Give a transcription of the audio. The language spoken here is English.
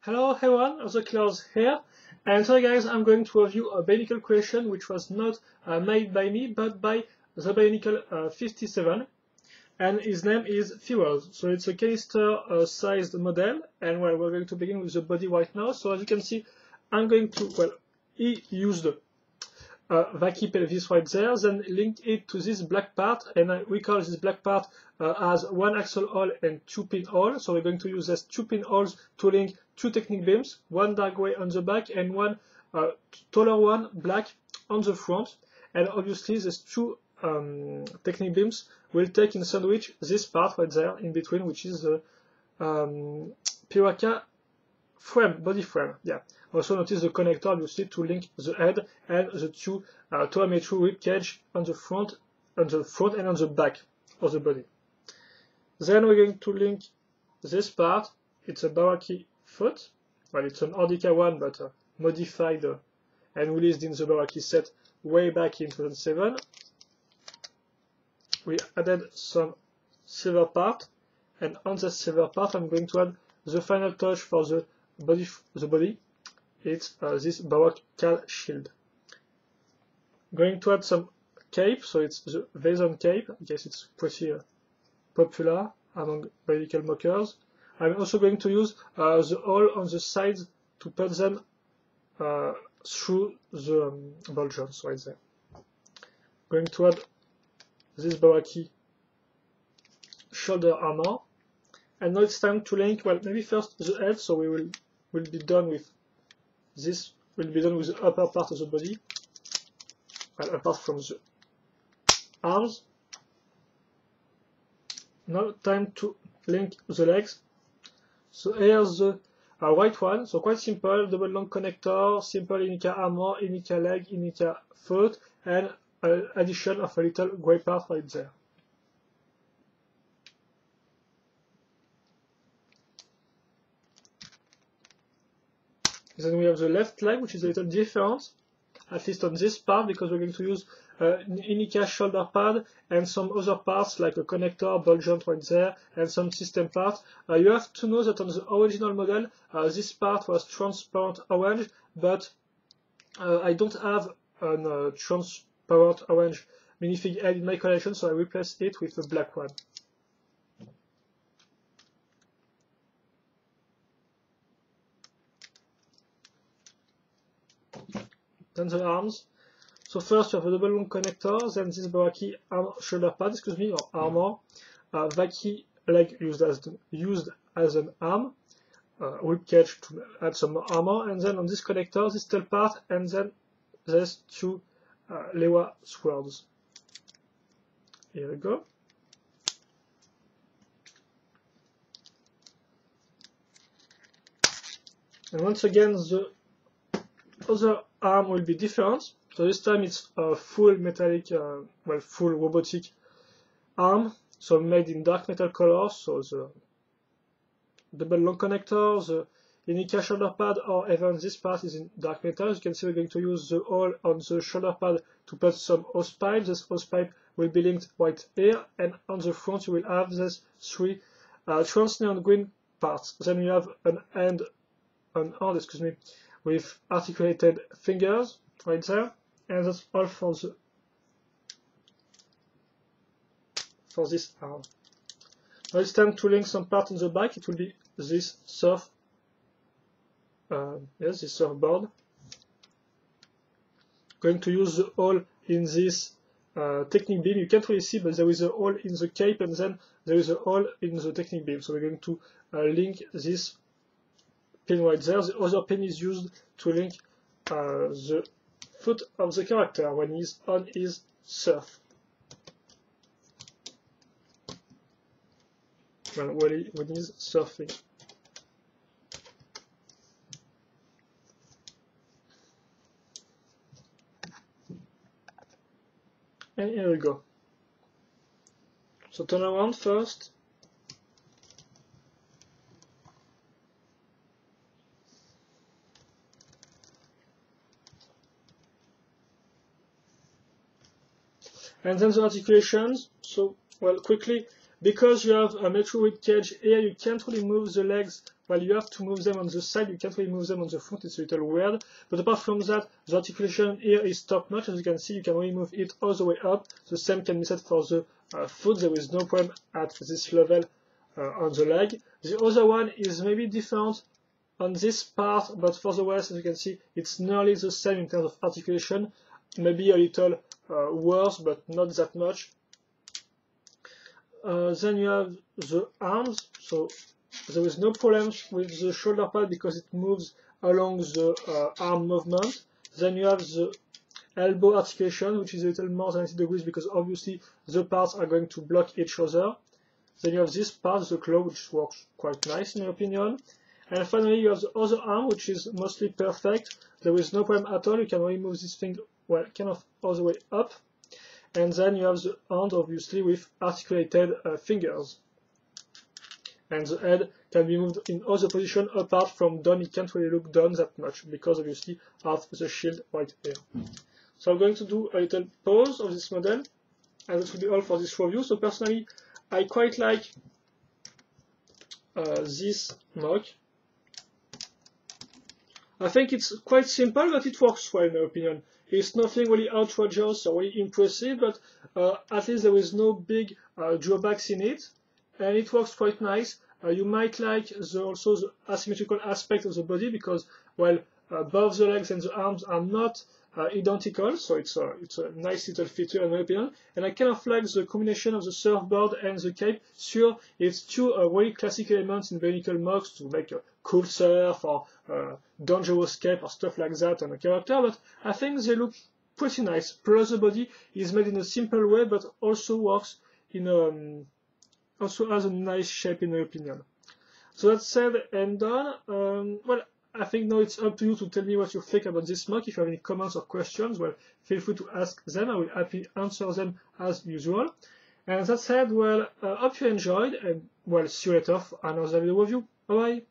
Hello everyone, Fhirozz here, and today guys I'm going to review a Bionicle creation which was not made by me but by the Bionicle57, and his name is Fhirozz. So it's a canister sized model, and well, we're going to begin with the body right now. So as you can see, I'm going to, well, he used vacuum pelvis right there, then linked it to this black part, and we call this black part as one axle hole and two pin holes. So we're going to use these two pin holes to link two technique beams, one dark gray on the back and one taller one, black, on the front. And obviously these two technique beams will take in sandwich this part right there in between, which is the Piraka frame, body frame. Yeah. Also notice the connector obviously to link the head and the two telemetry rib cage on the front and on the back of the body. Then we're going to link this part. It's a Baraki foot. Well, it's an Ordica one, but modified and released in the Baraki set way back in 2007. We added some silver part, and on the silver part I'm going to add the final touch for the body. It's this Baroque Cal shield. Going to add some cape, so it's the Vason cape. I guess it's pretty popular among Bionicle mockers. I'm also going to use the hole on the sides to put them through the ball joints right there. Going to add this Baraki shoulder armor, and now it's time to link. Well, maybe first the head. So we will be done with this. Will be done with the upper part of the body, well, apart from the arms. Now time to link the legs. So here's the white one. So quite simple, double long connector, simple Inika armor, Inika leg, Inika foot, and addition of a little gray part right there. Then we have the left leg, which is a little different, at least on this part, because we're going to use Inika shoulder pad and some other parts like a connector, ball joint right there, and some system parts. You have to know that on the original model, this part was transparent orange, but I don't have a transparent orange minifig head in my collection, so I replaced it with a black one. Then the arms. So first you have a double long connector, then this Baraki shoulder pad, or armor, Vaki leg used as an arm, rib cage to add some more armor, and then on this connector, this tail part, and then there's two Lewa swords. Here we go. And once again, the other arm will be different. So this time it's a full metallic, full robotic arm, so made in dark metal colors. So the double long connector, the Inika shoulder pad, or even this part is in dark metal. As you can see, we're going to use the hole on the shoulder pad to put some hose pipe. This hose pipe will be linked right here, and on the front you will have these three trans neon green parts. Then you have an hand, with articulated fingers right there, and that's all for this arm. Now it's time to link some part on the back. It will be this this surfboard. Going to use the hole in this technique beam. You can't really see, but there is a hole in the cape, and then there is a hole in the technique beam. So we're going to link this pin right there. The other pin is used to link the foot of the character when he's on his surf. When he's surfing. And here we go. So turn around first. And then the articulations. So, well, quickly, because you have a metro rib cage here, you can't really move the legs well, you have to move them on the side, you can't really move them on the front, it's a little weird. But apart from that, the articulation here is top notch. As you can see, you can really move it all the way up. The same can be said for the foot. There is no problem at this level on the leg. The other one is maybe different on this part, but for the rest, as you can see, it's nearly the same in terms of articulation. Maybe a little worse, but not that much. Then you have the arms, so there is no problem with the shoulder pad because it moves along the arm movement. Then you have the elbow articulation, which is a little more than 90 degrees because obviously the parts are going to block each other. Then you have this part, the claw, which works quite nice in my opinion. And finally you have the other arm, which is mostly perfect. There is no problem at all. You can really move this thing, well, kind of all the way up. And then you have the hand, obviously, with articulated fingers. And the head can be moved in other positions apart from down. It can't really look down that much because obviously of the shield right here. So I'm going to do a little pause of this model, and that will be all for this review. So personally, I quite like this mock. I think it's quite simple, but it works well in my opinion. It's nothing really outrageous or really impressive, but at least there is no big drawbacks in it, and it works quite nice. You might like also the asymmetrical aspect of the body because, well, both the legs and the arms are not identical, so it's a nice little feature in my opinion. And I kind of like the combination of the surfboard and the cape. Sure, it's two really classic elements in Bionicle mocks to make a cool surf or dangerous cape or stuff like that on a character, but I think they look pretty nice. Plus the body is made in a simple way, but also works in also has a nice shape in my opinion. So that said and done, well, I think now it's up to you to tell me what you think about this mock. If you have any comments or questions, well, feel free to ask them. I will happily answer them as usual. And that said, well, hope you enjoyed, and well, see you later for another video review. Bye bye.